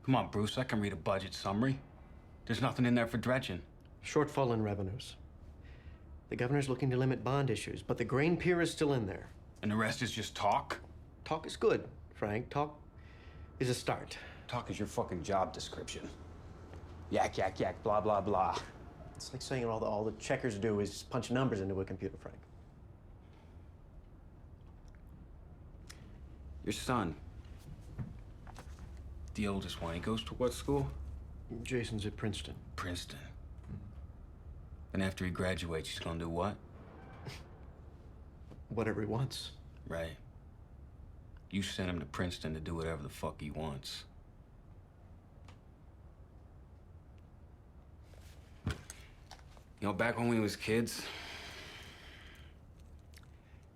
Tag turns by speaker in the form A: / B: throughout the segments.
A: Come on, Bruce, I can read a budget summary. There's nothing in there for dredging.
B: Shortfall in revenues. The governor's looking to limit bond issues, but the grain pier is still in there.
A: And the rest is just talk?
B: Talk is good, Frank. Talk is a start.
A: Talk is your fucking job description. Yak, yak, yak, blah, blah, blah.
B: It's like saying all the checkers do is punch numbers into a computer, Frank.
A: Your son, the oldest one, he goes to what school?
B: Jason's at Princeton.
A: Princeton. And after he graduates, he's gonna do what?
B: Whatever he wants.
A: Right. You sent him to Princeton to do whatever the fuck he wants. You know, back when we was kids,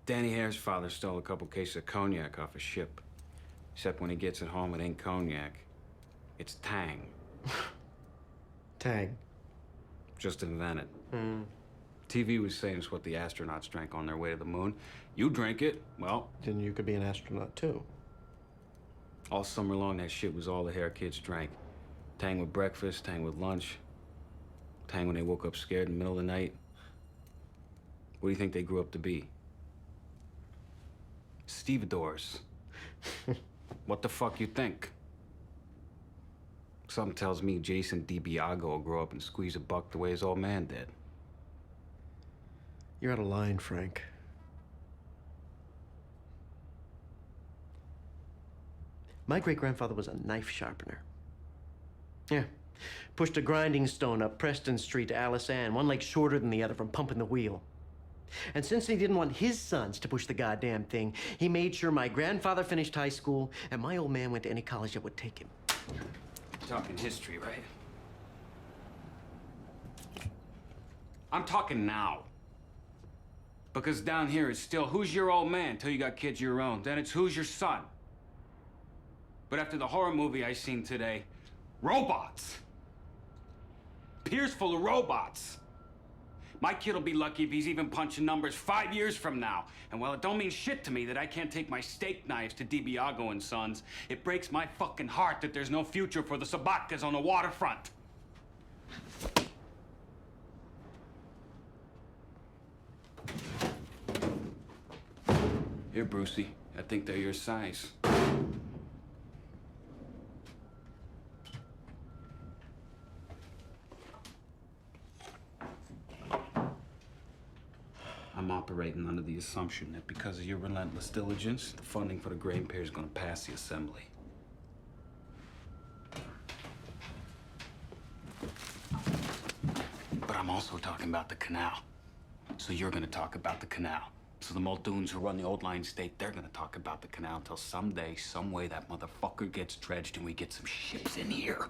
A: Danny Hare's father stole a couple cases of cognac off a ship. Except when he gets it home, it ain't cognac. It's Tang.
B: Tang.
A: Just invented. TV was saying it's what the astronauts drank on their way to the moon. You drink it, well...
B: Then you could be an astronaut, too.
A: All summer long, that shit was all the Hare kids drank. Tang with breakfast, Tang with lunch. Tang when they woke up scared in the middle of the night. What do you think they grew up to be? Stevedores. What the fuck you think? Something tells me Jason DiBiago will grow up and squeeze a buck the way his old man did.
B: You're out of line, Frank. My great-grandfather was a knife sharpener. Yeah. Pushed a grinding stone up Preston Street to Alice Ann, one leg shorter than the other from pumping the wheel. And since he didn't want his sons to push the goddamn thing, he made sure my grandfather finished high school and my old man went to any college that would take him.
A: Talking history, right? I'm talking now. Because down here it's still, who's your old man till you got kids of your own? Then it's, who's your son? But after the horror movie I seen today, robots. Pier's full of robots. My kid'll be lucky if he's even punching numbers 5 years from now. And while it don't mean shit to me that I can't take my steak knives to DiBiago and Sons, it breaks my fucking heart that there's no future for the Sobotkas on the waterfront. Here, Brucey. I think they're your size. I'm operating under the assumption that because of your relentless diligence, the funding for the grain pier is going to pass the assembly. But I'm also talking about the canal. So you're going to talk about the canal. So the Muldoons who run the old line state, they're going to talk about the canal until someday, some way, that motherfucker gets dredged and we get some ships in here.